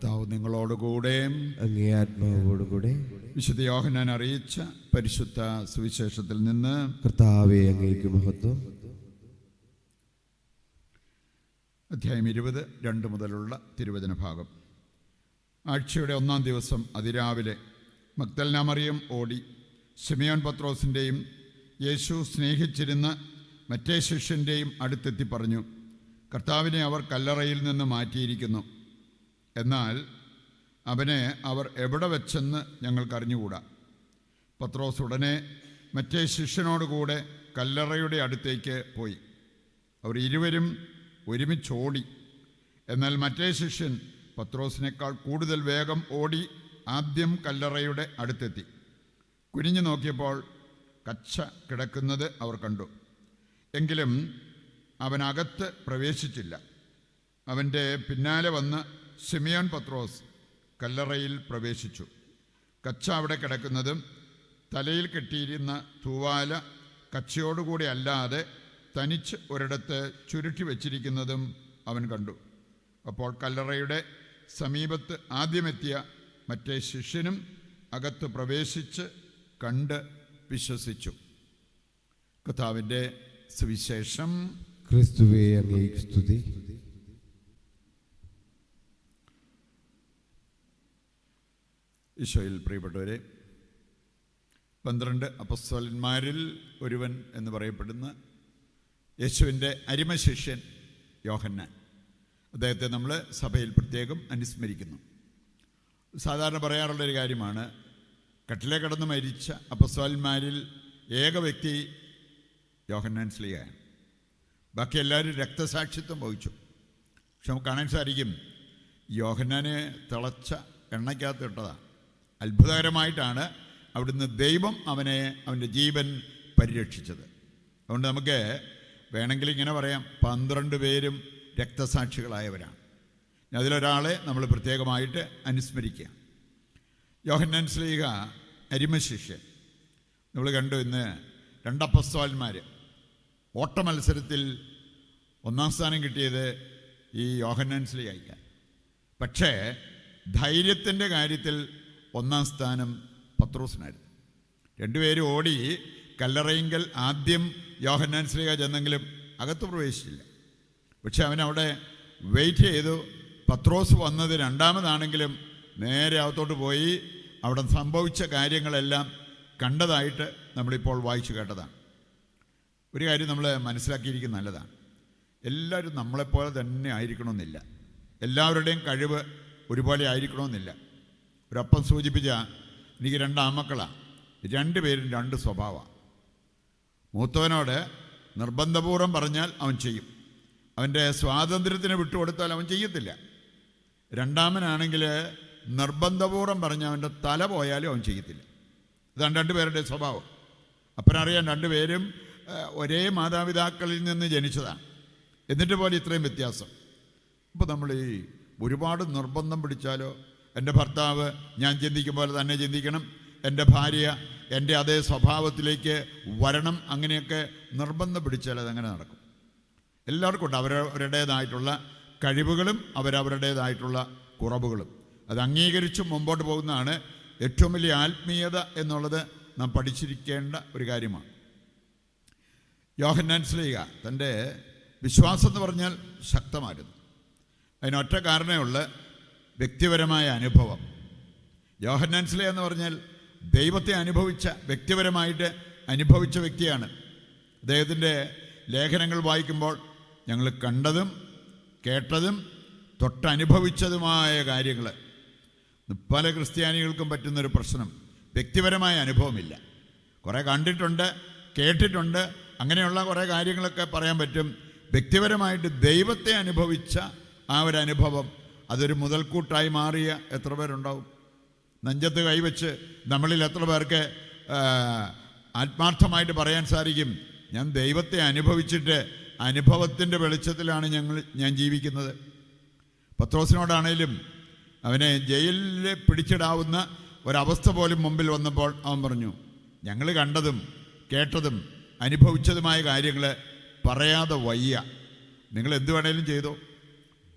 കർത്താവ് നിങ്ങളോടുകൂടെ അങ്ങേ ആത്മാവോടുകൂടെ. വിശുദ്ധ യോഹന്നാൻ അറിയിച്ച പരിശുദ്ധ സുവിശേഷത്തിൽ നിന്ന്. കർത്താവേ, അങ്ങേക്ക് മഹത്വം. അധ്യായം 20 2 മുതലുള്ള തിരുവചന ഭാഗം. ആഴ്ചയുടെ 1-ാം ദിവസം അതിരാവിലെ മഗ്ദലന മറിയം ഓടി ശിമയോൻ പത്രോസിൻ്റെയും യേശു സ്നേഹിച്ചിരുന്ന മറ്റേ ശിഷ്യൻ്റെയും അടുത്തെത്തി പറഞ്ഞു, കർത്താവിനെ അവർ കല്ലറയിൽ നിന്ന് മാറ്റിയിരിക്കുന്നു. എന്നാൽ അവനെ അവർ എവിടെ വെച്ചെന്ന് ഞങ്ങൾക്കറിഞ്ഞുകൂടാ. പത്രോസ് ഉടനെ മറ്റേ ശിഷ്യനോടുകൂടെ കല്ലറയുടെ അടുത്തേക്ക് പോയി. അവർ ഇരുവരും ഒരുമിച്ചോടി. എന്നാൽ മറ്റേ ശിഷ്യൻ പത്രോസിനേക്കാൾ കൂടുതൽ വേഗം ഓടി ആദ്യം കല്ലറയുടെ അടുത്തെത്തി. കുനിഞ്ഞു നോക്കിയപ്പോൾ കച്ച കിടക്കുന്നത് അവർ കണ്ടു. എങ്കിലും അവനകത്ത് പ്രവേശിച്ചില്ല. അവൻ്റെ പിന്നാലെ വന്ന് ശിമയോൻ പത്രോസ് കല്ലറയിൽ പ്രവേശിച്ചു. കച്ച അവിടെ കിടക്കുന്നതും തലയിൽ കെട്ടിയിരുന്ന തൂവാല കച്ചയോടുകൂടി അല്ലാതെ തനിച്ച് ഒരിടത്ത് ചുരുട്ടി വച്ചിരിക്കുന്നതും അവൻ കണ്ടു. അപ്പോൾ കല്ലറയുടെ സമീപത്ത് ആദ്യമെത്തിയ മറ്റേ ശിഷ്യനും അകത്ത് പ്രവേശിച്ച് കണ്ട് വിശ്വസിച്ചു. കർത്താവിൻ്റെ സുവിശേഷം. ക്രിസ്തുവേ, അങ്ങേക്ക് സ്തുതി. ഈശോയിൽ പ്രിയപ്പെട്ടവരെ, 12 അപ്പസ്തോലന്മാരിൽ ഒരുവൻ എന്ന് പറയപ്പെടുന്ന യേശുവിൻ്റെ അരിമശിഷ്യൻ യോഹന്നാൻ, അദ്ദേഹത്തെ നമ്മൾ സഭയിൽ പ്രത്യേകം അനുസ്മരിക്കുന്നു. സാധാരണ പറയാറുള്ളൊരു കാര്യമാണ്, കട്ടിലെ കിടന്ന് മരിച്ച അപ്പസ്തോലന്മാരിൽ ഏക വ്യക്തി യോഹന്നാൻ സ്ലീഹയാണ്. ബാക്കി എല്ലാവരും രക്തസാക്ഷിത്വം വഹിച്ചു. പക്ഷെ നമുക്ക് കാണാൻ സാധിക്കും, യോഹന്നാനെ തിളച്ച എണ്ണയ്ക്കകത്ത് ഇട്ടതാണ്. അത്ഭുതകരമായിട്ടാണ് അവിടുന്ന് ദൈവം അവൻ്റെ ജീവൻ പരിരക്ഷിച്ചത്. അതുകൊണ്ട് നമുക്ക് വേണമെങ്കിൽ ഇങ്ങനെ പറയാം, 12 പേരും രക്തസാക്ഷികളായവരാണ്. അതിലൊരാളെ നമ്മൾ പ്രത്യേകമായിട്ട് അനുസ്മരിക്കുക. യോഹന്നാൻ സ്ലീഹ അരിമശിഷ്യൻ. നമ്മൾ കണ്ടു ഇന്ന് 2 അപ്പസ്തോലന്മാർ ഓട്ട മത്സരത്തിൽ 1-ാം സ്ഥാനം കിട്ടിയത് ഈ യോഹന്നാൻ സ്ലീഹയ്ക്ക്. പക്ഷേ ധൈര്യത്തിൻ്റെ കാര്യത്തിൽ 1-ാം സ്ഥാനം പത്രോസിനായിരുന്നു. 2 പേരും ഓടി കല്ലറയിങ്കൽ ആദ്യം യോഹന്നാൻ സ്ലീഹ ചെന്നെങ്കിലും അകത്ത് പ്രവേശിച്ചില്ല. പക്ഷെ അവനവിടെ വെയിറ്റ് ചെയ്തു. പത്രോസ് വന്നത് 2ാമതാണെങ്കിലും നേരെ അകത്തോട്ട് പോയി അവിടെ സംഭവിച്ച കാര്യങ്ങളെല്ലാം കണ്ടതായിട്ട് നമ്മളിപ്പോൾ വായിച്ചു കേട്ടതാണ്. ഒരു കാര്യം നമ്മൾ മനസ്സിലാക്കിയിരിക്കുന്നത് നല്ലതാണ്. എല്ലാവരും നമ്മളെപ്പോലെ തന്നെ ആയിരിക്കണമെന്നില്ല. എല്ലാവരുടെയും കഴിവ് ഒരുപോലെ ആയിരിക്കണമെന്നില്ല. ഒരപ്പം സൂചിപ്പിച്ച, എനിക്ക് 2 ആൺമക്കളാണ്. 2 പേരും 2 സ്വഭാവമാണ്. മൂത്തവനോട് നിർബന്ധപൂർവ്വം പറഞ്ഞാൽ അവൻ ചെയ്യും. അവൻ്റെ സ്വാതന്ത്ര്യത്തിന് വിട്ടുകൊടുത്താൽ അവൻ ചെയ്യത്തില്ല. 2ാമനാണെങ്കിൽ നിർബന്ധപൂർവ്വം പറഞ്ഞാൽ അവൻ്റെ തല പോയാലും അവൻ ചെയ്യത്തില്ല. ഇതാണ് 2 പേരുടെ സ്വഭാവം. അപ്പനറിയാൻ 2 പേരും ഒരേ മാതാപിതാക്കളിൽ നിന്ന് ജനിച്ചതാണ്. എന്നിട്ട് പോലെ ഇത്രയും വ്യത്യാസം. അപ്പോൾ നമ്മൾ ഈ ഒരുപാട് നിർബന്ധം പിടിച്ചാലോ, എൻ്റെ ഭർത്താവ് ഞാൻ ചിന്തിക്കും പോലെ തന്നെ ചിന്തിക്കണം, എൻ്റെ ഭാര്യ എൻ്റെ അതേ സ്വഭാവത്തിലേക്ക് വരണം, അങ്ങനെയൊക്കെ നിർബന്ധം പിടിച്ചാൽ അതങ്ങനെ നടക്കും. എല്ലാവർക്കും ഉണ്ട് അവരവരുടേതായിട്ടുള്ള കഴിവുകളും അവരവരുടേതായിട്ടുള്ള കുറവുകളും. അത് അംഗീകരിച്ച് മുമ്പോട്ട് പോകുന്നതാണ് ഏറ്റവും വലിയ ആത്മീയത എന്നുള്ളത് നാം പഠിച്ചിരിക്കേണ്ട ഒരു കാര്യമാണ്. യോഹന്നാൻ സ്ലീഹ തൻ്റെ വിശ്വാസം എന്ന് പറഞ്ഞാൽ ശക്തമായിരുന്നു. അതിനൊറ്റ കാരണമേ ഉള്ളൂ, വ്യക്തിപരമായ അനുഭവം. യോഹന്നാൻ സ്ലീഹ എന്ന് പറഞ്ഞാൽ ദൈവത്തെ അനുഭവിച്ച, വ്യക്തിപരമായിട്ട് അനുഭവിച്ച വ്യക്തിയാണ്. അദ്ദേഹത്തിൻ്റെ ലേഖനങ്ങൾ വായിക്കുമ്പോൾ ഞങ്ങൾ കണ്ടതും കേട്ടതും തൊട്ടനുഭവിച്ചതുമായ കാര്യങ്ങൾ. പല ക്രിസ്ത്യാനികൾക്കും പറ്റുന്നൊരു പ്രശ്നം, വ്യക്തിപരമായ അനുഭവമില്ല. കുറേ കണ്ടിട്ടുണ്ട്, കേട്ടിട്ടുണ്ട്, അങ്ങനെയുള്ള കുറേ കാര്യങ്ങളൊക്കെ പറയാൻ പറ്റും. വ്യക്തിപരമായിട്ട് ദൈവത്തെ അനുഭവിച്ച ആ ഒരു അനുഭവം, അതൊരു മുതൽക്കൂട്ടായി മാറിയ എത്ര പേരുണ്ടാവും? നെഞ്ചത്ത് കൈവച്ച് നമ്മളിൽ എത്ര പേർക്ക് ആത്മാർത്ഥമായിട്ട് പറയാൻ സാധിക്കും, ഞാൻ ദൈവത്തെ അനുഭവിച്ചിട്ട് അനുഭവത്തിൻ്റെ വെളിച്ചത്തിലാണ് ഞാൻ ജീവിക്കുന്നത്. പത്രോസിനോടാണേലും അവനെ ജയിലിൽ പിടിച്ചിടാവുന്ന ഒരവസ്ഥ പോലും മുമ്പിൽ വന്നപ്പോൾ അവൻ പറഞ്ഞു, ഞങ്ങൾ കണ്ടതും കേട്ടതും അനുഭവിച്ചതുമായ കാര്യങ്ങൾ പറയാതെ വയ്യ. നിങ്ങൾ എന്ത് വേണേലും ചെയ്തോ,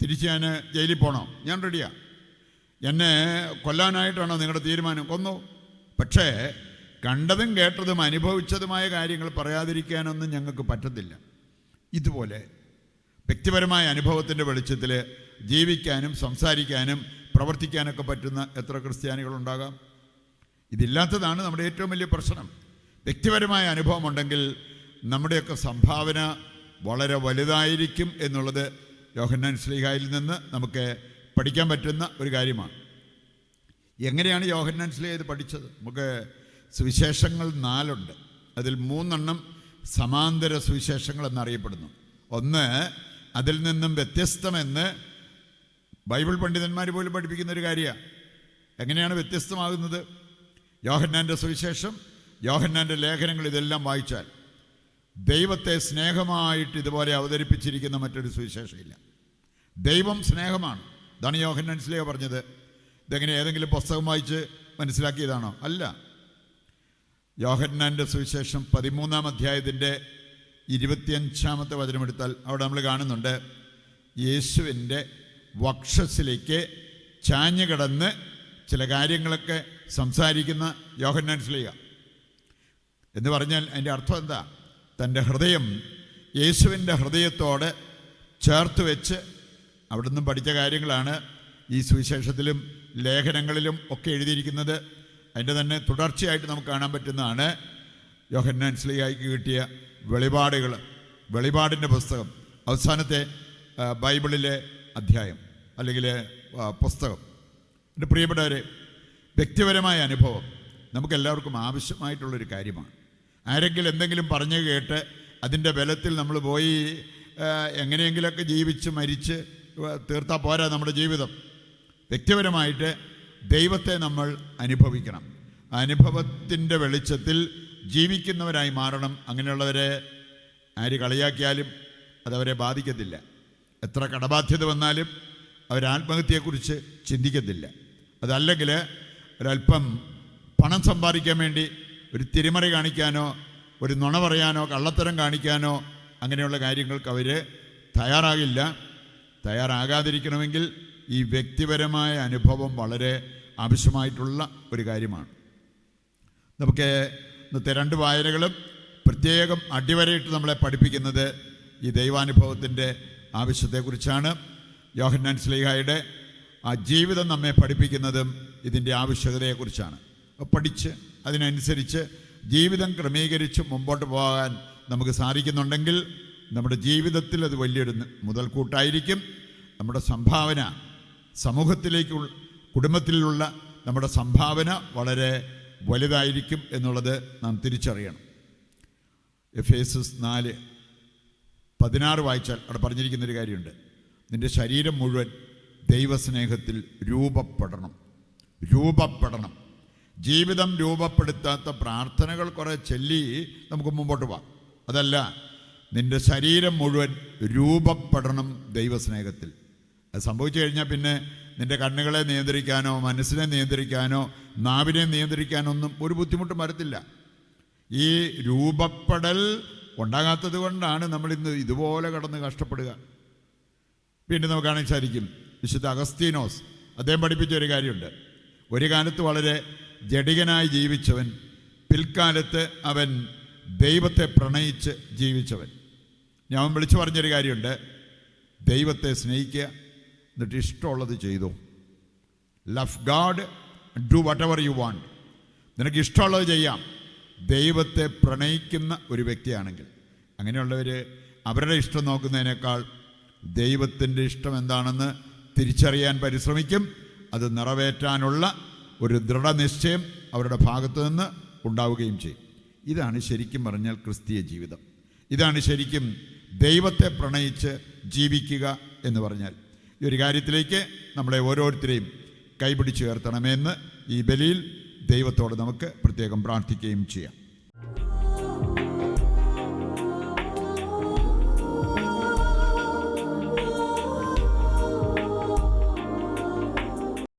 തിരിച്ച് ഞാൻ ജയിലിൽ പോകണോ? ഞാൻ റെഡിയാണ്. എന്നെ കൊല്ലാനായിട്ടാണോ നിങ്ങളുടെ തീരുമാനം? കൊന്നു. പക്ഷേ കണ്ടതും കേട്ടതും അനുഭവിച്ചതുമായ കാര്യങ്ങൾ പറയാതിരിക്കാനൊന്നും ഞങ്ങൾക്ക് പറ്റത്തില്ല. ഇതുപോലെ വ്യക്തിപരമായ അനുഭവത്തിൻ്റെ വെളിച്ചത്തിൽ ജീവിക്കാനും സംസാരിക്കാനും പ്രവർത്തിക്കാനൊക്കെ പറ്റുന്ന എത്ര ക്രിസ്ത്യാനികളുണ്ടാകാം? ഇതില്ലാത്തതാണ് നമ്മുടെ ഏറ്റവും വലിയ പ്രശ്നം. വ്യക്തിപരമായ അനുഭവമുണ്ടെങ്കിൽ നമ്മുടെയൊക്കെ സംഭാവന വളരെ വലുതായിരിക്കും എന്നുള്ളത് യോഹന്നാൻ ശ്ലീഹായിൽ നിന്ന് നമുക്ക് പഠിക്കാൻ പറ്റുന്ന ഒരു കാര്യമാണ്. എങ്ങനെയാണ് യോഹന്നാൻ ശ്ലീഹ ഇത് പഠിച്ചത്? നമുക്ക് സുവിശേഷങ്ങൾ 4 ഉണ്ട്. അതിൽ 3 സമാന്തര സുവിശേഷങ്ങൾ എന്നറിയപ്പെടുന്നു. ഒന്ന് അതിൽ നിന്നും വ്യത്യസ്തമെന്ന് ബൈബിൾ പണ്ഡിതന്മാർ പോലും പഠിപ്പിക്കുന്ന ഒരു കാര്യമാണ്. എങ്ങനെയാണ് വ്യത്യസ്തമാകുന്നത്? യോഹന്നാൻ്റെ സുവിശേഷം, യോഹന്നാൻ്റെ ലേഖനങ്ങൾ ഇതെല്ലാം വായിച്ചാൽ ദൈവത്തെ സ്നേഹമായിട്ട് ഇതുപോലെ അവതരിപ്പിച്ചിരിക്കുന്ന മറ്റൊരു സുവിശേഷമില്ല. ദൈവം സ്നേഹമാണ്. ഇതാണ് യോഹന്നാൻ ശ്ലീഹ പറഞ്ഞത്. ഇതെങ്ങനെ ഏതെങ്കിലും പുസ്തകം വായിച്ച് മനസ്സിലാക്കിയതാണോ? അല്ല. യോഹന്നാൻ്റെ സുവിശേഷം 13-ാം അധ്യായത്തിൻ്റെ 25-ാമത്തെ വചനമെടുത്താൽ അവിടെ നമ്മൾ കാണുന്നുണ്ട്, യേശുവിൻ്റെ വക്ഷസ്സിലേക്ക് ചാഞ്ഞു കിടന്ന് ചില കാര്യങ്ങളൊക്കെ സംസാരിക്കുന്ന യോഹന്നാൻ ശ്ലീഹ. എന്ന് പറഞ്ഞാൽ അതിൻ്റെ അർത്ഥം എന്താ? തൻ്റെ ഹൃദയം യേശുവിൻ്റെ ഹൃദയത്തോട് ചേർത്ത് വെച്ച് അവിടെ നിന്നും പഠിച്ച കാര്യങ്ങളാണ് ഈ സുവിശേഷത്തിലും ലേഖനങ്ങളിലും ഒക്കെ എഴുതിയിരിക്കുന്നത്. അതിൻ്റെ തന്നെ തുടർച്ചയായിട്ട് നമുക്ക് കാണാൻ പറ്റുന്നതാണ് യോഹന്നാൻ ശ്ലീഹായ്ക്ക് കിട്ടിയ വെളിപാടുകൾ. വെളിപാടിൻ്റെ പുസ്തകം, അവസാനത്തെ ബൈബിളിലെ അധ്യായം അല്ലെങ്കിൽ പുസ്തകം. എൻ്റെ പ്രിയപ്പെട്ടവരെ, വ്യക്തിപരമായ അനുഭവം നമുക്കെല്ലാവർക്കും ആവശ്യമായിട്ടുള്ളൊരു കാര്യമാണ്. ആരെങ്കിലും എന്തെങ്കിലും പറഞ്ഞു കേട്ട് അതിൻ്റെ ബലത്തിൽ നമ്മൾ പോയി എങ്ങനെയെങ്കിലുമൊക്കെ ജീവിച്ച് മരിച്ച് തീർത്താൽ പോരാ നമ്മുടെ ജീവിതം. വ്യക്തിപരമായിട്ട് ദൈവത്തെ നമ്മൾ അനുഭവിക്കണം. അനുഭവത്തിൻ്റെ വെളിച്ചത്തിൽ ജീവിക്കുന്നവരായി മാറണം. അങ്ങനെയുള്ളവരെ ആര് കളിയാക്കിയാലും അതവരെ ബാധിക്കത്തില്ല. എത്ര കടബാധ്യത വന്നാലും അവർ ആത്മഹത്യയെക്കുറിച്ച് ചിന്തിക്കത്തില്ല. അതല്ലെങ്കിൽ ഒരല്പം പണം സമ്പാദിക്കാൻ വേണ്ടി ഒരു തിരിമറി കാണിക്കാനോ ഒരു നുണ പറയാനോ കള്ളത്തരം കാണിക്കാനോ അങ്ങനെയുള്ള കാര്യങ്ങൾക്ക് അവർ തയ്യാറാകില്ല. തയ്യാറാകാതിരിക്കണമെങ്കിൽ ഈ വ്യക്തിപരമായ അനുഭവം വളരെ ആവശ്യമായിട്ടുള്ള ഒരു കാര്യമാണ്. നമുക്ക് ഇന്നത്തെ 2 വായനകളും പ്രത്യേകം അടിവരയിട്ട് നമ്മളെ പഠിപ്പിക്കുന്നത് ഈ ദൈവാനുഭവത്തിൻ്റെ ആവശ്യത്തെക്കുറിച്ചാണ്. യോഹന്നാൻ ശ്ലീഹായുടെ ആ ജീവിതം നമ്മെ പഠിപ്പിക്കുന്നതും ഇതിൻ്റെ ആവശ്യകതയെക്കുറിച്ചാണ്. പഠിച്ച് അതിനനുസരിച്ച് ജീവിതം ക്രമീകരിച്ച് മുമ്പോട്ട് പോകാൻ നമുക്ക് സാധിക്കുന്നുണ്ടെങ്കിൽ നമ്മുടെ ജീവിതത്തിൽ അത് വലിയൊരു മുതൽക്കൂട്ടായിരിക്കും. നമ്മുടെ സംഭാവന സമൂഹത്തിലേക്കുള്ള കുടുംബത്തിലുള്ള നമ്മുടെ സംഭാവന വളരെ വലുതായിരിക്കും എന്നുള്ളത് നാം തിരിച്ചറിയണം. എഫേസ്യസ് 4:16 വായിച്ചാൽ അവിടെ പറഞ്ഞിരിക്കുന്നൊരു കാര്യമുണ്ട്. നിൻ്റെ ശരീരം മുഴുവൻ ദൈവസ്നേഹത്തിൽ രൂപപ്പെടണം. ജീവിതം രൂപപ്പെടുത്താത്ത പ്രാർത്ഥനകൾ കുറേ ചൊല്ലി നമുക്ക് മുമ്പോട്ട് പോകാം. അതല്ല, നിൻ്റെ ശരീരം മുഴുവൻ രൂപപ്പെടണം ദൈവസ്നേഹത്തിൽ. അത് സംഭവിച്ചു കഴിഞ്ഞാൽ പിന്നെ നിൻ്റെ കണ്ണുകളെ നിയന്ത്രിക്കാനോ മനസ്സിനെ നിയന്ത്രിക്കാനോ നാവിനെ നിയന്ത്രിക്കാനോ ഒന്നും ഒരു ബുദ്ധിമുട്ടും വരത്തില്ല. ഈ രൂപപ്പെടൽ ഉണ്ടാകാത്തത് കൊണ്ടാണ് നമ്മളിന്ന് ഇതുപോലെ കടന്ന് കഷ്ടപ്പെടുക. വീണ്ടും നമുക്ക് കാണാൻ സാധിക്കും, വിശുദ്ധ അഗസ്തീനോസ് അദ്ദേഹം പഠിപ്പിച്ച ഒരു കാര്യമുണ്ട്. ഒരു കാലത്ത് വളരെ ജഡികനായി ജീവിച്ചവൻ, പിൽക്കാലത്ത് അവൻ ദൈവത്തെ പ്രണയിച്ച് ജീവിച്ചവൻ. ഞാൻ വിളിച്ചു പറഞ്ഞൊരു കാര്യമുണ്ട്, ദൈവത്തെ സ്നേഹിക്കുക, എന്നിട്ട് ഇഷ്ടമുള്ളത് ചെയ്തു. Love God, do what ever you want. നിനക്ക് ഇഷ്ടമുള്ളത് ചെയ്യാം, ദൈവത്തെ പ്രണയിക്കുന്ന ഒരു വ്യക്തിയാണെങ്കിൽ. അങ്ങനെയുള്ളവർ അവരുടെ ഇഷ്ടം നോക്കുന്നതിനേക്കാൾ ദൈവത്തിൻ്റെ ഇഷ്ടം എന്താണെന്ന് തിരിച്ചറിയാൻ പരിശ്രമിക്കും. അത് നിറവേറ്റാനുള്ള ഒരു ദൃഢനിശ്ചയം അവരുടെ ഭാഗത്തു നിന്ന് ഉണ്ടാവുകയും ചെയ്യും. ഇതാണ് ശരിക്കും പറഞ്ഞാൽ ക്രിസ്തീയ ജീവിതം. ഇതാണ് ശരിക്കും ദൈവത്തെ പ്രണയിച്ച് ജീവിക്കുക എന്ന് പറഞ്ഞാൽ. ഈ ഒരു കാര്യത്തിലേക്ക് നമ്മളെ ഓരോരുത്തരെയും കൈപിടിച്ച് ഉയർത്തണമെന്ന് ഈ ബലിയിൽ ദൈവത്തോട് നമുക്ക് പ്രത്യേകം പ്രാർത്ഥിക്കുകയും ചെയ്യാം.